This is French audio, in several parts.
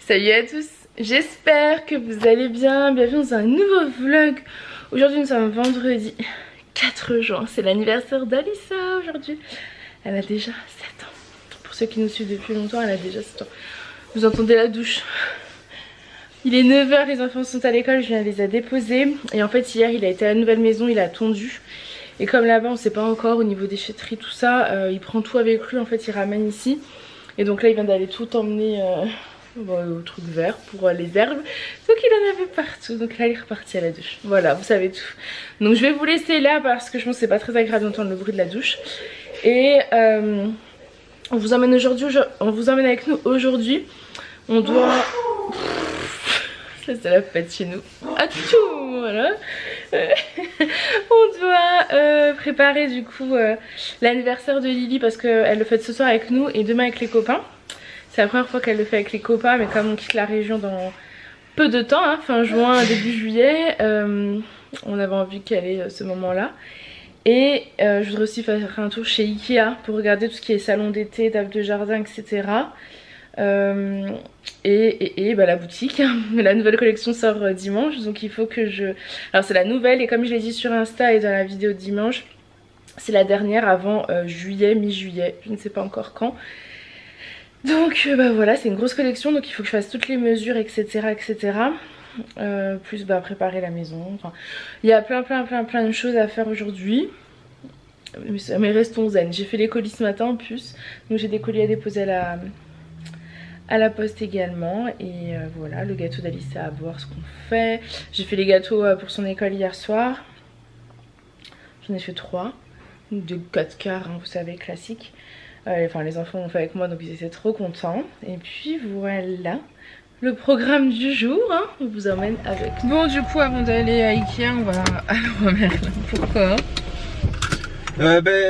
Salut à tous, j'espère que vous allez bien, bienvenue dans un nouveau vlog. Aujourd'hui nous sommes vendredi 4 juin, c'est l'anniversaire d'Alissa aujourd'hui. Elle a déjà 7 ans, pour ceux qui nous suivent depuis longtemps elle a déjà 7 ans. Vous entendez la douche. Il est 9 h, les enfants sont à l'école, je viens les a déposés. Et en fait hier il a été à la nouvelle maison, il a tondu. Et comme là-bas on sait pas encore au niveau déchetterie tout ça, il prend tout avec lui, en fait il ramène ici. Et donc là il vient d'aller tout emmener au truc vert pour les herbes. Donc il en avait partout, donc là il est reparti à la douche. Voilà, vous savez tout. Donc je vais vous laisser là parce que je pense que c'est pas très agréable d'entendre le bruit de la douche. Et on vous emmène avec nous aujourd'hui. On doit... Ça c'est la fête chez nous. Ah tout, voilà. On doit préparer du coup l'anniversaire de Lily parce qu'elle le fête ce soir avec nous et demain avec les copains. C'est la première fois qu'elle le fait avec les copains, mais comme on quitte la région dans peu de temps, hein, fin juin, début juillet, on avait envie qu'elle ait ce moment-là. Et je voudrais aussi faire un tour chez Ikea pour regarder tout ce qui est salon d'été, table de jardin, etc. Et bah, la boutique, la nouvelle collection sort dimanche, donc il faut que je... Alors c'est la nouvelle et comme je l'ai dit sur Insta et dans la vidéo de dimanche, c'est la dernière avant juillet, mi-juillet, je ne sais pas encore quand. Donc bah voilà, c'est une grosse collection, donc il faut que je fasse toutes les mesures, etc. etc. Plus bah, préparer la maison, enfin, il y a plein de choses à faire aujourd'hui. Mais restons zen, j'ai fait les colis ce matin en plus, donc j'ai des colis à déposer à la poste également. Et voilà, le gâteau d'Alissa à voir ce qu'on fait. J'ai fait les gâteaux pour son école hier soir, j'en ai fait 3 de 4 quarts, hein, vous savez, classique. Enfin les enfants ont fait avec moi donc ils étaient trop contents. Et puis voilà le programme du jour, hein. On vous emmène avec. Bon du coup avant d'aller à Ikea on va à Leroy Merlin. Pourquoi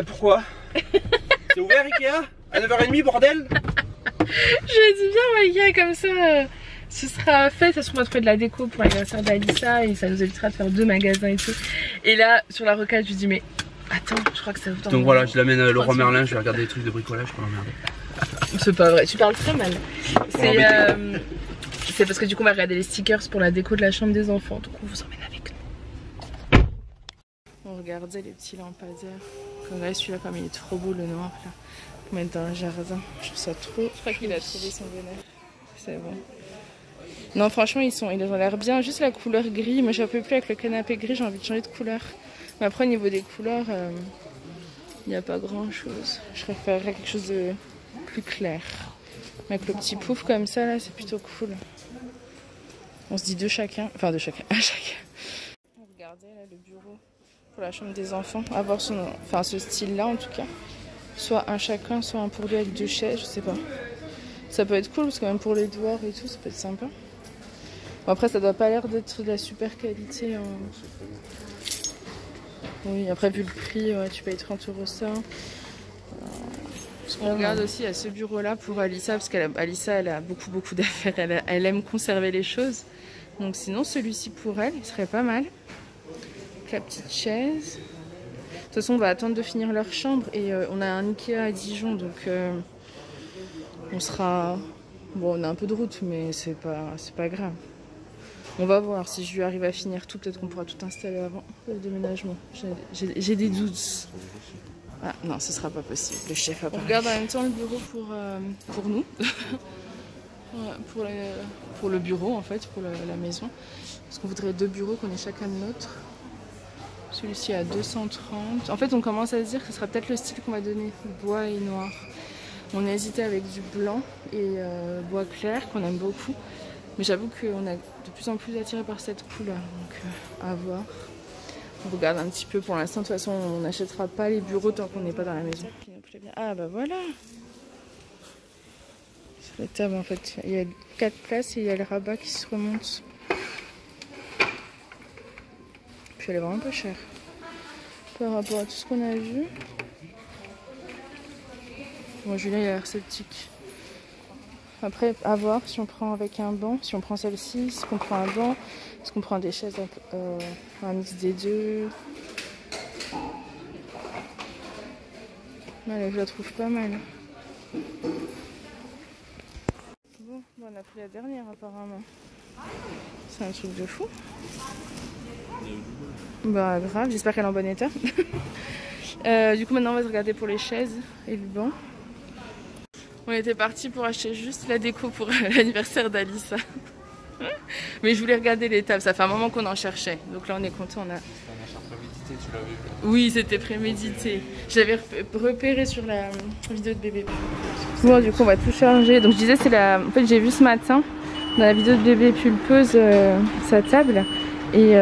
pourquoi c'est ouvert Ikea à 9 h 30 bordel. Je dis bien on va Ikea comme ça ce sera fait, ça se trouve on va trouver de la déco pour l'anniversaire d'Alissa et ça nous évitera de faire 2 magasins et tout. Et là sur la rocade je lui dis mais attends, je crois que ça vous. Donc voilà, je l'amène à Leroy Merlin, je vais regarder des trucs de bricolage pour l'emmerder. C'est pas vrai, tu parles très mal. C'est parce que du coup on va regarder les stickers pour la déco de la chambre des enfants, donc on vous emmène avec nous. On regardait les petits lampadaires. Comme là celui-là comme il est trop beau le noir là. Pour mettre dans un jardin, je trouve ça trop. Je crois qu'il a trouvé son bonheur. C'est bon. Non franchement ils ont l'air bien, juste la couleur gris. Moi j'en peux plus avec le canapé gris, j'ai envie de changer de couleur. Mais après au niveau des couleurs, il n'y a pas grand chose. Je préférerais quelque chose de plus clair. Mais avec le petit pouf comme ça là, c'est plutôt cool. On se dit deux chacun, enfin deux chacun, un chacun. Regardez là le bureau pour la chambre des enfants, avoir son, enfin ce style là en tout cas. Soit un chacun, soit un pour deux avec 2 chaises, je sais pas. Ça peut être cool parce que même pour les devoirs et tout, ça peut être sympa. Bon, après ça doit pas l'air d'être de la super qualité. Hein. Oui, après vu le prix, ouais, tu payes 30 € ça. On regarde aussi à ce bureau là pour Alissa parce qu'Alissa elle a beaucoup d'affaires, elle aime conserver les choses. Donc sinon celui-ci pour elle, il serait pas mal. Avec la petite chaise. De toute façon on va attendre de finir leur chambre et on a un Ikea à Dijon donc on sera... Bon on a un peu de route mais c'est pas grave. On va voir si je lui arrive à finir tout, peut-être qu'on pourra tout installer avant le déménagement. J'ai des doutes. Ah non, ce sera pas possible, le chef a parlé. On regarde en même temps le bureau pour nous. Pour le bureau en fait, pour la maison. Parce qu'on voudrait 2 bureaux, qu'on ait chacun de nôtre. Celui-ci à 230. En fait on commence à se dire que ce sera peut-être le style qu'on va donner, bois et noir. On a hésité avec du blanc et bois clair qu'on aime beaucoup. Mais j'avoue qu'on est de plus en plus attiré par cette couleur, donc à voir. On regarde un petit peu pour l'instant, de toute façon on n'achètera pas les bureaux tant qu'on n'est pas dans la maison. Ah bah voilà. Sur la table en fait, il y a 4 places et il y a le rabat qui se remonte. Puis elle est vraiment pas chère par rapport à tout ce qu'on a vu. Bon Julien il a l'air sceptique. Après, à voir si on prend avec un banc, si on prend celle-ci, est-ce qu'on prend un banc, est-ce qu'on prend des chaises, un mix des deux. Voilà, je la trouve pas mal. Bon, on a pris la dernière apparemment. C'est un truc de fou. Bah grave, j'espère qu'elle est en bon état. Du coup maintenant on va se regarder pour les chaises et le banc. On était parti pour acheter juste la déco pour l'anniversaire d'Alissa. Mais je voulais regarder les tables, ça fait un moment qu'on en cherchait. Donc là on est content, on a... C'était un achat prémédité, tu l'avais vu? Oui, c'était prémédité. J'avais repéré sur la vidéo de bébé. Bon, du coup on va tout changer. Donc je disais, c'est la... En fait j'ai vu ce matin dans la vidéo de bébé pulpeuse sa table. Et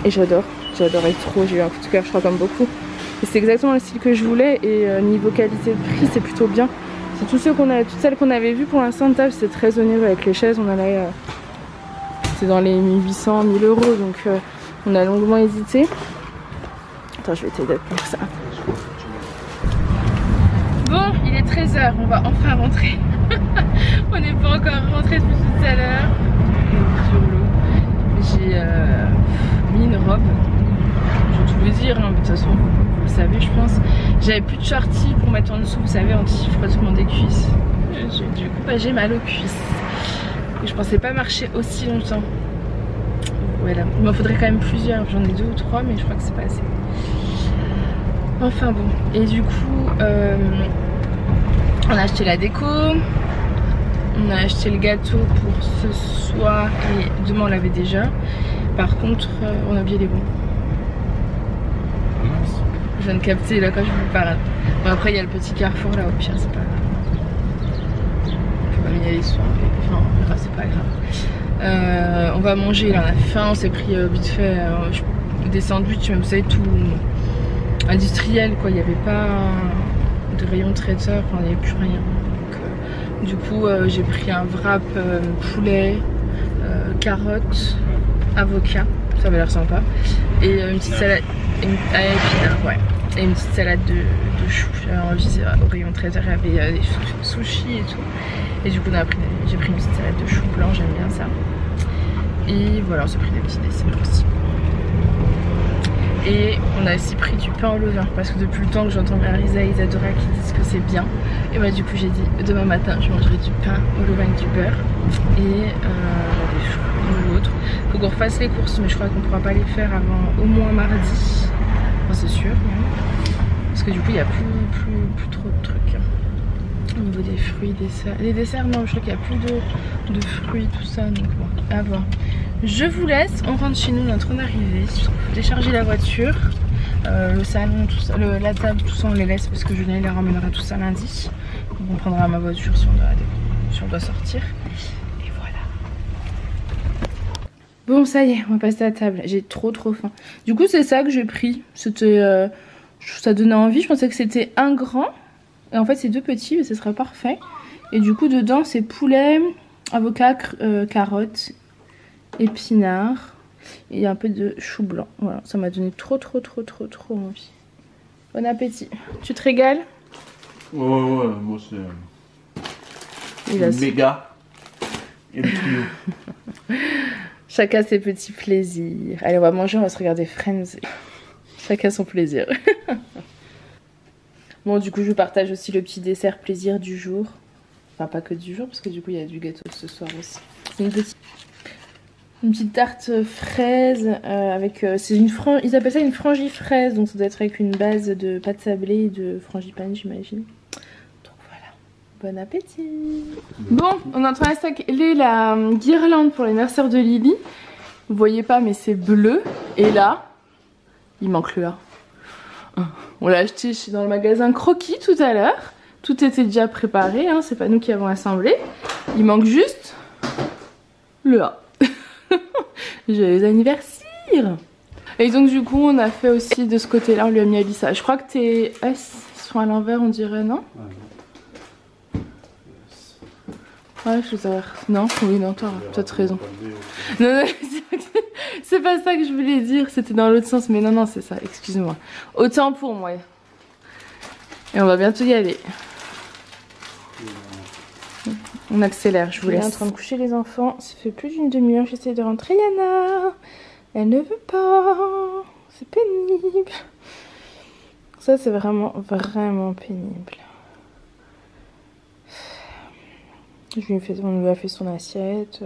j'adore, j'adorais trop, j'ai eu un coup de cœur je crois comme beaucoup. Et c'est exactement le style que je voulais et niveau qualité de prix c'est plutôt bien. C'est toutes celles qu'on avait vues pour l'instant de table, c'est très onéreux avec les chaises, on allait c'était dans les 1800, 1000 euros donc on a longuement hésité. Attends, je vais t'aider pour ça. Bon, il est 13h, on va enfin rentrer. On n'est pas encore rentré depuis tout à l'heure. J'ai mis une robe, je vais tout vous dire, hein, de toute façon vous le savez je pense. J'avais plus de shorty pour mettre en dessous, vous savez, anti-frottement des cuisses. Du coup bah, j'ai mal aux cuisses. Et je pensais pas marcher aussi longtemps. Voilà, il m'en faudrait quand même plusieurs, j'en ai 2 ou 3 mais je crois que c'est pas assez. Enfin bon, et du coup on a acheté la déco. On a acheté le gâteau pour ce soir et demain on l'avait déjà. Par contre, on a oublié les bons. Je viens de capter là quand je vous parle. Bon, après il y a le petit carrefour là, au pire c'est pas grave. Je vais pas y aller ce soir, enfin on verra, c'est pas grave. On va manger, là on a faim, on s'est pris vite fait des sandwichs, même vous savez tout industriel quoi, il n'y avait pas de rayon traiteur, enfin il n'y avait plus rien. Du coup j'ai pris un wrap poulet, carottes, avocat, ça avait l'air sympa, et une petite salade, et une petite salade de choux. J'avais envie, au rayon traiteur il y avait des sushis et tout, et du coup j'ai pris une petite salade de choux blanc, j'aime bien ça. Et voilà, on s'est pris des petits desserts aussi. Et on a aussi pris du pain au levain parce que depuis le temps que j'entends Marisa et Isadora qui disent que c'est bien. Et bah du coup j'ai dit demain matin je mangerai du pain au levain avec du beurre et des fruits ou autre. Faut qu'on refasse les courses mais je crois qu'on pourra pas les faire avant au moins mardi. Enfin c'est sûr. Parce que du coup il n'y a plus trop de trucs. Au niveau des fruits, desserts. Les desserts non, je crois qu'il n'y a plus de fruits, tout ça, donc bon, à voir. Je vous laisse, on rentre chez nous, on est en train d'arriver. Décharger la voiture, le salon, tout ça, la table, tout ça on les laisse parce que Julien les ramènera tout ça lundi. Donc on prendra ma voiture si on doit sortir. Et voilà. Bon ça y est, on va passer à la table. J'ai trop faim. Du coup c'est ça que j'ai pris. C'était, ça donnait envie, je pensais que c'était un grand. Et en fait c'est 2 petits mais ce serait parfait. Et du coup dedans c'est poulet, avocat, carottes, épinards et un peu de chou blanc. Voilà, ça m'a donné trop envie. Bon appétit. Tu te régales? Ouais, moi c'est méga et le trio. Chacun ses petits plaisirs. Allez on va manger, on va se regarder Friends. Chacun son plaisir. Bon du coup je partage aussi le petit dessert plaisir du jour. Enfin pas que du jour parce que du coup il y a du gâteau ce soir aussi. C'est une petite tarte fraise avec... c'est ils appellent ça une frangifraise, donc ça doit être avec une base de pâte sablée et de frangipane j'imagine. Donc voilà, bon appétit. Bon, on est en train d'installer la guirlande pour l'anniversaire de Lily. Vous voyez pas mais c'est bleu. Et là, il manque le A. On l'a acheté dans le magasin Croquis tout à l'heure. Tout était déjà préparé, hein, c'est pas nous qui avons assemblé. Il manque juste le A. Joyeux anniversaire! Et donc du coup on a fait aussi de ce côté là, on lui a mis Alissa. Je crois que tes S sont à l'envers on dirait, non? Ouais, je sais pas. Non, oui, non, t'as peut-être raison. Non, c'est pas ça que je voulais dire, c'était dans l'autre sens, mais non, c'est ça, excuse-moi. Autant pour moi. Et on va bientôt y aller. On accélère, je vous laisse. On est en train de coucher les enfants, ça fait plus d'une demi-heure, j'essaie de rentrer Yana. Elle ne veut pas, c'est pénible. Ça c'est vraiment pénible. On lui a fait son assiette.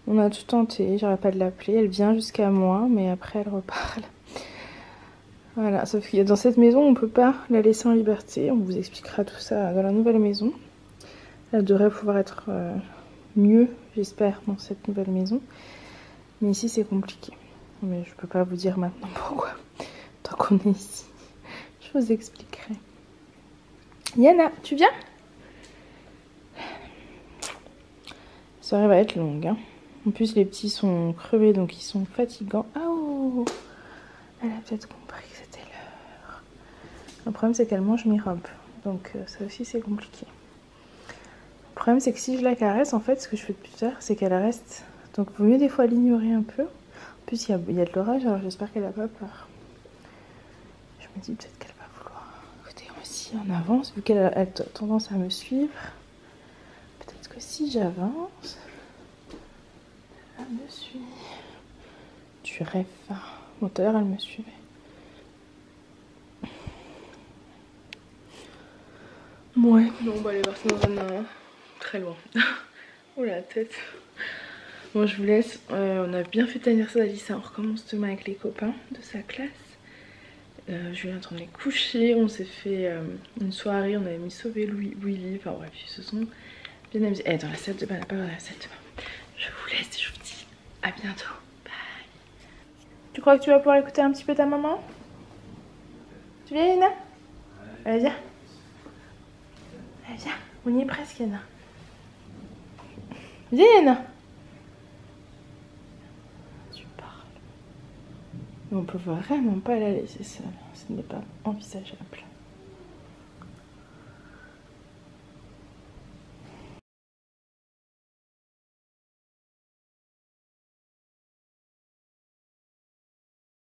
On a tout tenté, j'arrête pas de l'appeler. Elle vient jusqu'à moi, mais après elle reparle. Voilà, sauf que dans cette maison, on peut pas la laisser en liberté. On vous expliquera tout ça dans la nouvelle maison. Elle devrait pouvoir être mieux, j'espère, dans cette nouvelle maison. Mais ici, c'est compliqué. Mais je peux pas vous dire maintenant pourquoi. Tant qu'on est ici, je vous expliquerai. Yana, tu viens? La soirée va être longue. Hein. En plus, les petits sont crevés, donc ils sont fatigants. Oh, elle a peut-être compris que c'était l'heure. Le problème, c'est qu'elle mange mes robes. Donc ça aussi, c'est compliqué. Le problème, c'est que si je la caresse, en fait, ce que je fais depuis tout à l'heure, c'est qu'elle reste. Donc, il vaut mieux des fois l'ignorer un peu. En plus, il y a de l'orage, alors j'espère qu'elle n'a pas peur. Je me dis peut-être qu'elle va vouloir. Écoutez, aussi en avance, vu qu'elle a tendance à me suivre. Peut-être que si j'avance, elle me suit. Tu rêves. Bon, tout à l'heure, elle me suivait. Ouais. Bon, on va aller voir ça dans un... très loin. Oh la tête. Bon, je vous laisse. On a bien fait l'anniversaire d'Alice. On recommence demain avec les copains de sa classe. Je viens de les coucher. On s'est fait une soirée. On avait mis sauver Willy. Enfin bref, ils se sont bien amusés. Eh, dans la salle de bain, pas dans la salle de bain. Je vous laisse et je vous dis à bientôt. Bye. Tu crois que tu vas pouvoir écouter un petit peu ta maman? Tu viens, Yana? Allez, viens. Allez, viens. On y est presque, Yana. Viens, Yana. Tu parles. Mais on peut vraiment pas la laisser seule. Ce n'est pas envisageable.